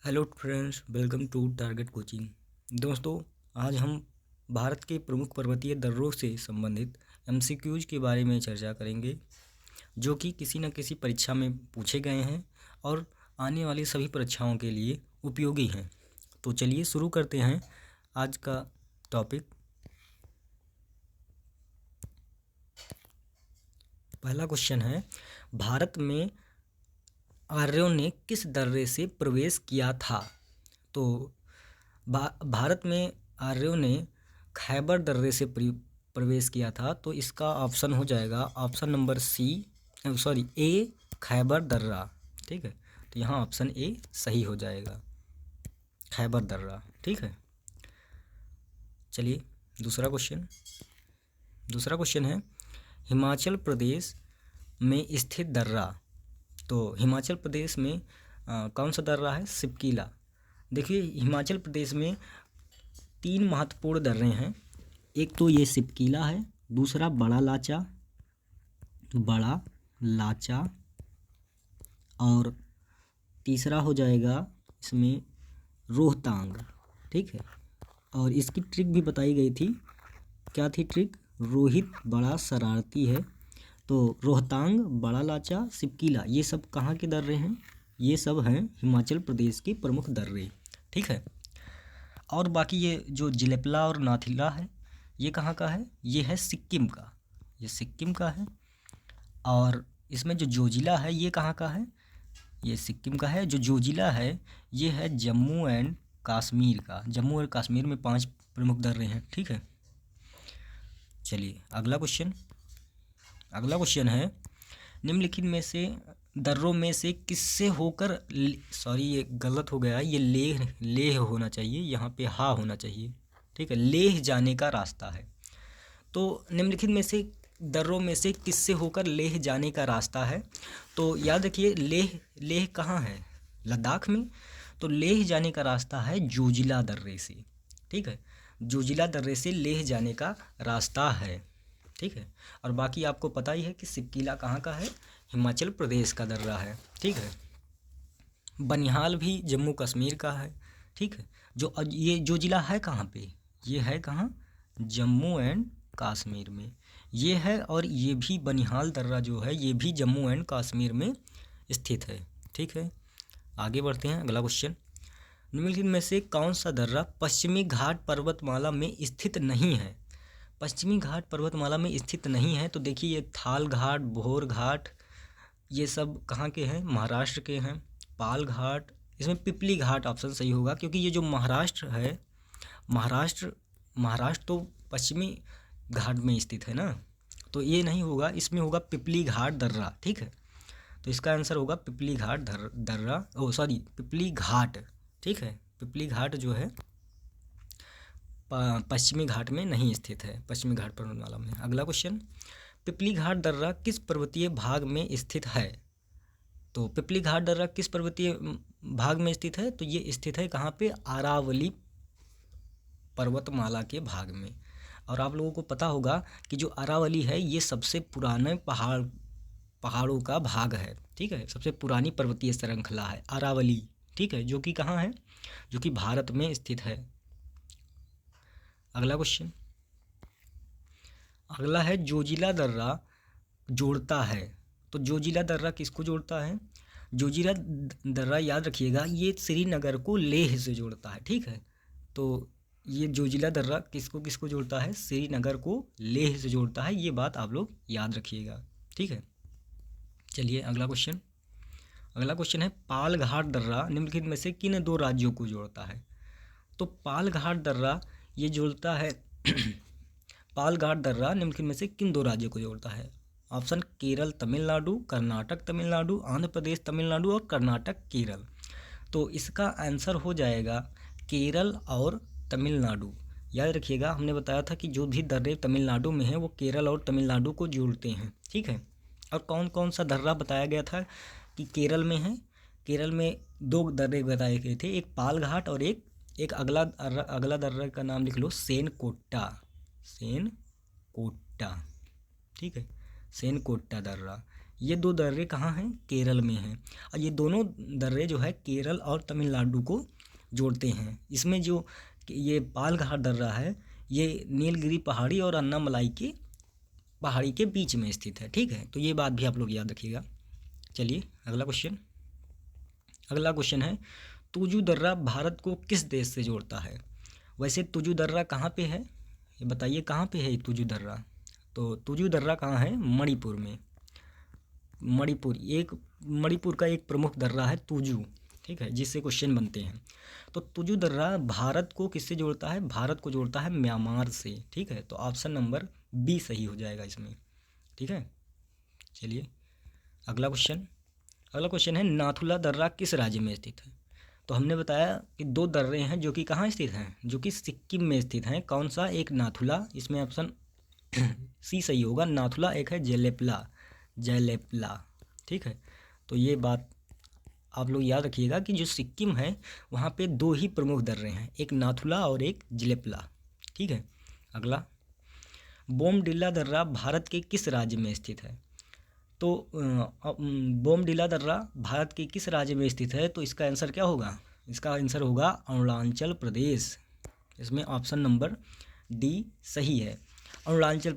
Hello friends, welcome to Target Coaching. दोस्तों, आज हम भारत के प्रमुख पर्वतीय दर्रों से संबंधित एमसीक्यूज के बारे में चर्चा करेंगे, जो कि किसी न किसी परीक्षा में पूछे गए हैं और आने वाली सभी परीक्षाओं के लिए उपयोगी हैं। तो चलिए शुरू करते हैं आज का टॉपिक। पहला क्वेश्चन है, भारत में आर्यों ने किस दर्रे से प्रवेश किया था? तो भारत में आर्यों ने खैबर दर्रे से प्रवेश किया था। तो इसका ऑप्शन हो जाएगा ऑप्शन नंबर ए, खैबर दर्रा। ठीक है, तो यहाँ ऑप्शन ए सही हो जाएगा, खैबर दर्रा। ठीक है, चलिए दूसरा क्वेश्चन है, हिमाचल प्रदेश में स्थित दर्रा। तो हिमाचल प्रदेश में कौन सा दर्रा है? सिपकीला। देखिए, हिमाचल प्रदेश में 3 महत्वपूर्ण दर्रे हैं। एक तो ये सिपकीला है, दूसरा बड़ा लाचा और तीसरा हो जाएगा इसमें रोहतांग। ठीक है, और इसकी ट्रिक भी बताई गई थी। क्या थी ट्रिक? रोहित बड़ा शरारती है। तो रोहतांग, बड़ा लाचा, सिपकीला, ये सब कहाँ के दर्रे हैं? ये सब हैं हिमाचल प्रदेश के प्रमुख दर्रे। ठीक है, और बाकी ये जो जिलेपला और नाथिला है, ये कहाँ का है? ये है सिक्किम का, ये सिक्किम का है। और इसमें जो जोजिला है, ये कहाँ का है? ये सिक्किम का है। जो जोजिला है, ये है जम्मू एंड कश्मीर का। जम्मू और कश्मीर में 5 प्रमुख दर्रे हैं। ठीक है, चलिए अगला क्वेश्चन है, निम्नलिखित में से दर्रों में से किससे होकर, सॉरी ये गलत हो गया, ये लेह होना चाहिए, यहाँ पे हा होना चाहिए। ठीक है, लेह जाने का रास्ता है। तो निम्नलिखित में से दर्रों में से किससे होकर लेह जाने का रास्ता है? तो याद रखिए, लेह कहाँ है? लद्दाख में। तो लेह जाने का रास्ता है जोजिला दर्रे से। ठीक है, जोजिला दर्रे से लेह जाने का रास्ता है। ठीक है, और बाकी आपको पता ही है कि सिपकीला कहाँ का है? हिमाचल प्रदेश का दर्रा है। ठीक है, बनिहाल भी जम्मू कश्मीर का है। ठीक है, ये जो जिला है कहाँ पे? ये है कहाँ? जम्मू एंड कश्मीर में ये है। और ये भी बनिहाल दर्रा जो है, ये भी जम्मू एंड कश्मीर में स्थित है। ठीक है, आगे बढ़ते हैं। अगला क्वेश्चन, निम्नलिखित में से कौन सा दर्रा पश्चिमी घाट पर्वतमाला में स्थित नहीं है? पश्चिमी घाट पर्वतमाला में स्थित नहीं है। तो देखिए, ये थाल घाट, भोर घाट, ये सब कहाँ के हैं? महाराष्ट्र के हैं। पाल घाट, इसमें पिपली घाट ऑप्शन सही होगा, क्योंकि ये जो महाराष्ट्र है, महाराष्ट्र तो पश्चिमी घाट में स्थित है ना, तो ये नहीं होगा, इसमें होगा पिपली घाट दर्रा। ठीक है, तो इसका आंसर होगा पिपली घाट दर्रा, पिपली घाट। ठीक है, पिपली घाट जो है पश्चिमी घाट में नहीं स्थित है, पश्चिमी घाट पर्वतमाला में। अगला क्वेश्चन, पिपली घाट दर्रा किस पर्वतीय भाग में स्थित है? तो पिपली घाट दर्रा किस पर्वतीय भाग में स्थित है? तो ये स्थित है कहाँ पे? अरावली पर्वतमाला के भाग में। और आप लोगों को पता होगा कि जो अरावली है, ये सबसे पुराने पहाड़ों का भाग है। ठीक है, सबसे पुरानी पर्वतीय श्रृंखला है अरावली। ठीक है, जो कि कहाँ है? जो कि भारत में स्थित है। अगला क्वेश्चन, अगला है, जोजिला दर्रा जोड़ता है। तो जोजिला दर्रा किसको जोड़ता है? जोजिला दर्रा याद रखिएगा, ये श्रीनगर को लेह से जोड़ता है। ठीक है, तो ये जोजिला दर्रा किसको किसको जोड़ता है? श्रीनगर को लेह से जोड़ता है। ये बात आप लोग याद रखिएगा। ठीक है, चलिए अगला क्वेश्चन है, पाल घाट दर्रा निम्नलिखित में से किन 2 राज्यों को जोड़ता है? तो पाल घाट दर्रा ये जोड़ता है पाल घाट दर्रा निम्नलिखित में से किन 2 राज्यों को जोड़ता है? ऑप्शन केरल तमिलनाडु, कर्नाटक तमिलनाडु, आंध्र प्रदेश तमिलनाडु और कर्नाटक केरल। तो इसका आंसर हो जाएगा केरल और तमिलनाडु। याद रखिएगा, हमने बताया था कि जो भी दर्रे तमिलनाडु में हैं, वो केरल और तमिलनाडु को जोड़ते हैं। ठीक है, और कौन कौन सा दर्रा बताया गया था कि केरल में है? केरल में 2 दर्रे बताए गए थे, एक पाल घाट और एक अगला दर्रा का नाम लिख लो, सेनकोट्टा। ठीक है, सेनकोट्टा दर्रा, ये दो दर्रे कहाँ हैं? केरल में हैं। और ये दोनों दर्रे जो है केरल और तमिलनाडु को जोड़ते हैं। इसमें जो ये पालघाट दर्रा है ये नीलगिरी पहाड़ी और अन्नामलाई की पहाड़ी के बीच में स्थित है। ठीक है, तो ये बात भी आप लोग याद रखिएगा। चलिए अगला क्वेश्चन है, तुजू दर्रा भारत को किस देश से जोड़ता है? वैसे तुजू दर्रा कहाँ पे है, ये बताइए कहाँ पे है तुजू दर्रा? तो तुजू दर्रा कहाँ है? मणिपुर में। मणिपुर का एक प्रमुख दर्रा है तुजू, ठीक है, जिससे क्वेश्चन बनते हैं। तो तुजू दर्रा भारत को किससे जोड़ता है? भारत को जोड़ता है म्यांमार से। ठीक है, तो ऑप्शन नंबर बी सही हो जाएगा इसमें। ठीक है, चलिए अगला क्वेश्चन है, नाथुला दर्रा किस राज्य में स्थित है? तो हमने बताया कि दो दर्रे हैं जो कि कहाँ स्थित हैं, जो कि सिक्किम में स्थित हैं। कौन सा? एक नाथुला, इसमें ऑप्शन सी सही होगा, नाथुला। एक है जयलेपला। ठीक है, तो ये बात आप लोग याद रखिएगा कि जो सिक्किम है वहाँ पे दो ही प्रमुख दर्रे हैं, एक नाथुला और एक जलेपला। ठीक है, अगला, बोमडिला दर्रा भारत के किस राज्य में स्थित है? तो बोमडिला दर्रा भारत के किस राज्य में स्थित है? तो इसका आंसर क्या होगा? इसका आंसर होगा अरुणाचल प्रदेश। इसमें ऑप्शन नंबर डी सही है, अरुणाचल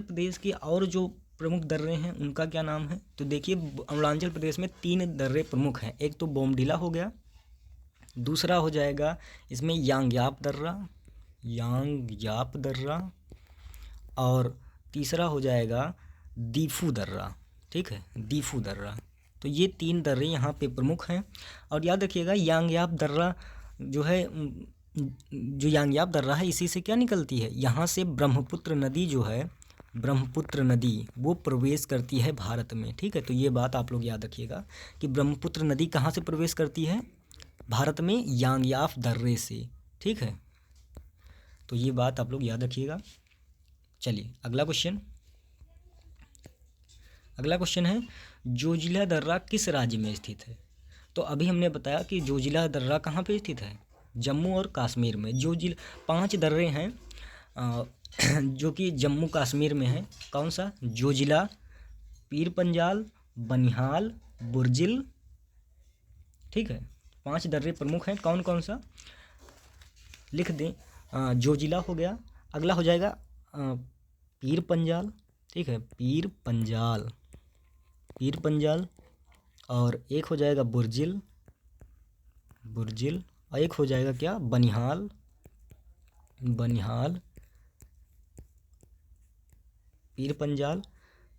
प्रदेश के और जो प्रमुख दर्रे हैं उनका क्या नाम है? तो देखिए अरुणाचल प्रदेश में 3 दर्रे प्रमुख हैं। एक तो बोमडिला हो गया, दूसरा हो जाएगा इसमें यांगयाप दर्रा, और तीसरा हो जाएगा दीफू दर्रा। ठीक है, दीफू दर्रा। तो ये 3 दर्रे यहाँ पे प्रमुख हैं। और याद रखिएगा यांगयाप दर्रा जो है, जो यांगयाप दर्रा है इसी से क्या निकलती है? यहाँ से ब्रह्मपुत्र नदी जो है, ब्रह्मपुत्र नदी वो प्रवेश करती है भारत में। ठीक है, तो ये बात आप लोग याद रखिएगा कि ब्रह्मपुत्र नदी कहाँ से प्रवेश करती है? भारत में यांगयाप दर्रे से। ठीक है, तो ये बात आप लोग याद रखिएगा। चलिए अगला क्वेश्चन है, जोजिला दर्रा किस राज्य में स्थित है? तो अभी हमने बताया कि जोजिला दर्रा कहाँ पे स्थित है? जम्मू और कश्मीर में। 5 दर्रे हैं जो कि जम्मू कश्मीर में है। कौन सा? जोजिला, पीर पंजाल, बनिहाल, बुर्जिल। ठीक है, 5 दर्रे प्रमुख हैं। कौन कौन सा लिख दें? जोजिला हो गया, अगला हो जाएगा पीर पंजाल। ठीक है, पीर पंजाल, और एक हो जाएगा बुर्जिल, और एक हो जाएगा क्या? बनिहाल, पीर पंजाल,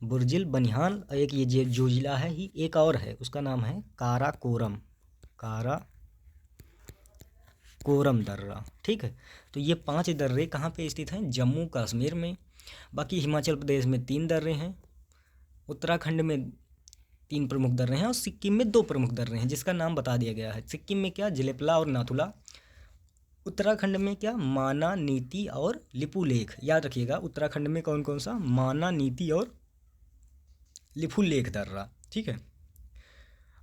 बुर्जिल, बनिहाल, और एक ये जोजिला है ही, एक और है उसका नाम है काराकोरम दर्रा। ठीक है, तो ये 5 दर्रे कहाँ पे स्थित हैं? जम्मू कश्मीर में। बाकी हिमाचल प्रदेश में 3 दर्रे हैं, उत्तराखंड में 3 प्रमुख दर्रे हैं, और सिक्किम में 2 प्रमुख दर्रे हैं जिसका नाम बता दिया गया है। सिक्किम में क्या? जलेपला और नाथुला। उत्तराखंड में क्या? माना, नीति और लिपुलेख। याद रखिएगा उत्तराखंड में कौन कौन सा? माना, नीति और लिपुलेख दर्रा। ठीक है,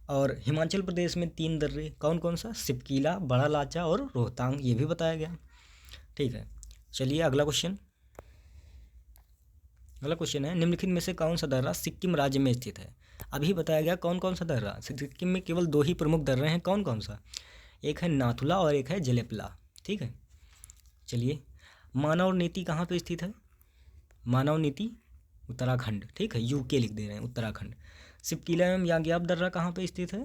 और हिमाचल प्रदेश में 3 दर्रे। कौन कौन सा? सिपकीला, बड़ा लाचा और रोहतांग, ये भी बताया गया। ठीक है, चलिए अगला क्वेश्चन है, निम्नलिखित में से कौन सा दर्रा सिक्किम राज्य में स्थित है? अभी बताया गया कौन कौन सा दर्रा। सिक्किम में केवल 2 ही प्रमुख दर्रे हैं। कौन कौन सा? एक है नाथुला और एक है जलेपला। ठीक है, चलिए, माना और नीति कहाँ पे स्थित है? माना और नीति उत्तराखंड। ठीक है, यूके लिख दे रहे हैं, उत्तराखंड। सिपकीला एवं यांगयाप दर्रा कहाँ पे स्थित है?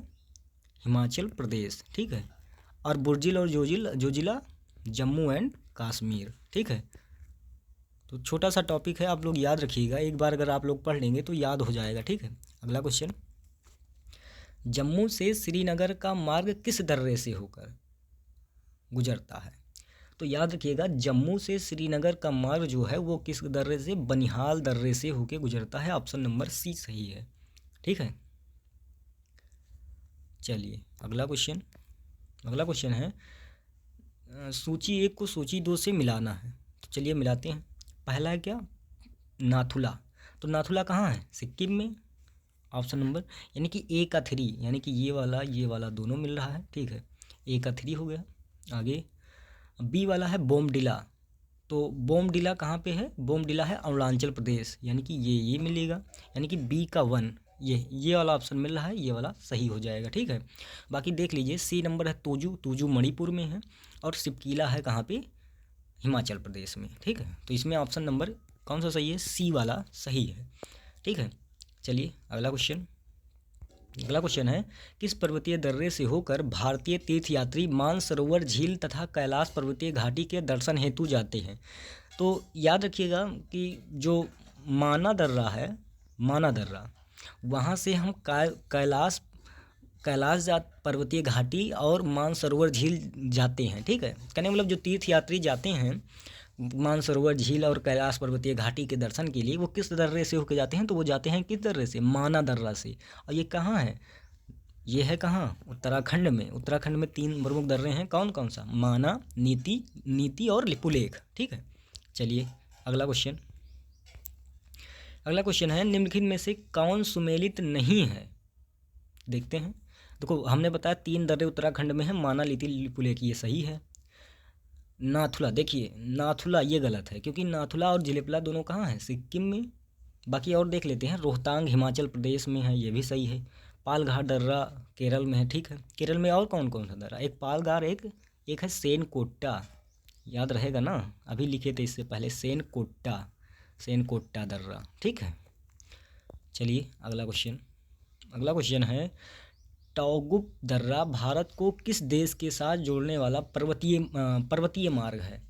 हिमाचल प्रदेश। ठीक है, और बुर्जिल और जोजिला जम्मू एंड कश्मीर। ठीक है, तो छोटा सा टॉपिक है, आप लोग याद रखिएगा, एक बार अगर आप लोग पढ़ लेंगे तो याद हो जाएगा। ठीक है, अगला क्वेश्चन, जम्मू से श्रीनगर का मार्ग किस दर्रे से होकर गुजरता है? तो याद रखिएगा जम्मू से श्रीनगर का मार्ग जो है वो किस दर्रे से? बनिहाल दर्रे से होकर गुजरता है। ऑप्शन नंबर सी सही है। ठीक है, चलिए अगला क्वेश्चन है, सूची 1 को सूची 2 से मिलाना है। तो चलिए मिलाते हैं। पहला है क्या? नाथुला। तो नाथुला कहाँ है? सिक्किम में। ऑप्शन नंबर, यानी कि ए का 3, यानी कि ये वाला दोनों मिल रहा है। ठीक है, ए का 3 हो गया। आगे बी वाला है बोमडिला। तो तो बोमडिला कहाँ पे है? बोमडिला है अरुणाचल प्रदेश, यानी कि ये मिलेगा, यानी कि बी का 1 ये वाला ऑप्शन मिल रहा है, ये वाला सही हो जाएगा। ठीक है, बाकी देख लीजिए सी नंबर है तोजू मणिपुर में है, और सिपकीला है कहाँ पे? हिमाचल प्रदेश में। ठीक है, तो इसमें ऑप्शन नंबर कौन सा सही है? सी वाला सही है। ठीक है, चलिए अगला क्वेश्चन है, किस पर्वतीय दर्रे से होकर भारतीय तीर्थयात्री मानसरोवर झील तथा कैलाश पर्वतीय घाटी के दर्शन हेतु जाते हैं? तो याद रखिएगा कि जो माना दर्रा वहाँ से हम कैलाश पर्वतीय घाटी और मानसरोवर झील जाते हैं। ठीक है, कहने मतलब जो तीर्थयात्री जाते हैं मानसरोवर झील और कैलाश पर्वतीय घाटी के दर्शन के लिए, वो किस दर्रे से होकर जाते हैं? तो वो जाते हैं किस दर्रे से? माना दर्रा से। और ये कहाँ है? ये है कहाँ? उत्तराखंड में। उत्तराखंड में 3 प्रमुख दर्रे हैं, कौन कौन सा? माना, नीति और लिपुलेख। ठीक है, चलिए अगला क्वेश्चन है, निम्नलिखित में से कौन सुमेलित नहीं है? देखते हैं। देखो हमने बताया 3 दर्रे उत्तराखंड में है, माना, नीति, लिपुलेख, ये सही है। नाथुला, देखिए नाथुला ये गलत है, क्योंकि नाथुला और जिलेपला दोनों कहाँ हैं? सिक्किम में। बाकी और देख लेते हैं, रोहतांग हिमाचल प्रदेश में है, ये भी सही है। पालघाट दर्रा केरल में है। ठीक है, केरल में और कौन कौन सा दर्रा? एक पालघाट, एक है सेनकोट्टा, याद रहेगा ना, अभी लिखे थे इससे पहले, सेनकोट्टा दर्रा। ठीक है, चलिए अगला क्वेश्चन है, टॉगुप दर्रा भारत को किस देश के साथ जोड़ने वाला पर्वतीय मार्ग है?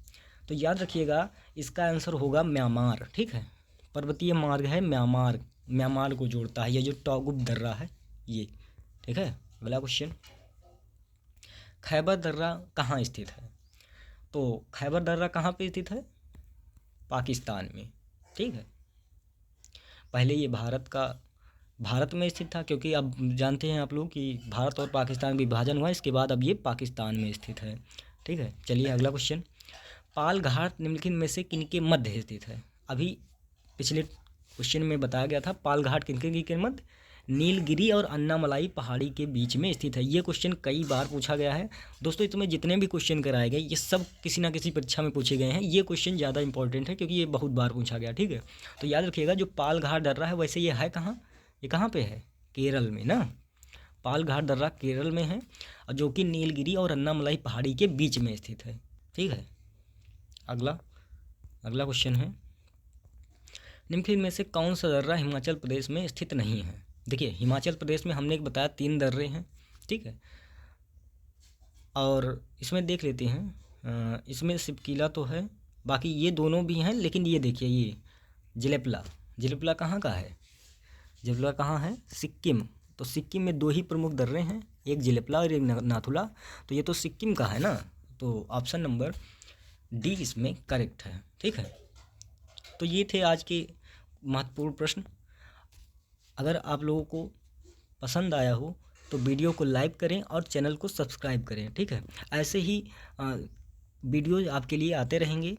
तो याद रखिएगा इसका आंसर होगा म्यांमार। ठीक है, पर्वतीय मार्ग है, म्यांमार को जोड़ता है ये जो टॉगुप दर्रा है ये। ठीक है, अगला क्वेश्चन, खैबर दर्रा कहाँ स्थित है? तो खैबर दर्रा कहाँ पे स्थित है? पाकिस्तान में। ठीक है, पहले ये भारत में स्थित था, क्योंकि अब जानते हैं आप लोग कि भारत और पाकिस्तान विभाजन हुआ, इसके बाद अब ये पाकिस्तान में स्थित है। ठीक है, चलिए अगला क्वेश्चन, पालघाट निम्नलिखित में से किनके मध्य स्थित है? अभी पिछले क्वेश्चन में बताया गया था पालघाट किनके मध्य? नीलगिरी और अन्नामलाई पहाड़ी के बीच में स्थित है। ये क्वेश्चन कई बार पूछा गया है दोस्तों। इसमें जितने भी क्वेश्चन कराए गए ये सब किसी ना किसी परीक्षा में पूछे गए हैं। ये क्वेश्चन ज़्यादा इंपॉर्टेंट है क्योंकि ये बहुत बार पूछा गया। ठीक है, तो याद रखिएगा जो पालघाट दर्रा है, वैसे ये है कहाँ? ये कहाँ पे है? केरल में ना। पालघाट दर्रा केरल में है, और जो कि नीलगिरी और अन्नामलाई पहाड़ी के बीच में स्थित है। ठीक है, अगला क्वेश्चन है, निम्नलिखित में से कौन सा दर्रा हिमाचल प्रदेश में स्थित नहीं है? देखिए हिमाचल प्रदेश में हमने एक बताया 3 दर्रे हैं। ठीक है, और इसमें देख लेते हैं, इसमें सिपकीला तो है, बाकी ये दोनों भी हैं, लेकिन ये देखिए ये जिलेपला कहाँ का है? जिलेपला कहाँ है? सिक्किम। तो सिक्किम में 2 ही प्रमुख दर्रे हैं, एक जिलेपला और एक नाथुला। तो ये तो सिक्किम का है ना, तो ऑप्शन नंबर डी इसमें करेक्ट है। ठीक है, तो ये थे आज के महत्वपूर्ण प्रश्न। अगर आप लोगों को पसंद आया हो तो वीडियो को लाइक करें और चैनल को सब्सक्राइब करें। ठीक है, ऐसे ही वीडियो आपके लिए आते रहेंगे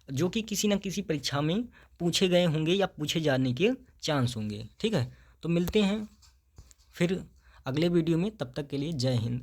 जो कि किसी न किसी परीक्षा में पूछे गए होंगे या पूछे जाने के चांस होंगे। ठीक है, तो मिलते हैं फिर अगले वीडियो में, तब तक के लिए जय हिंद।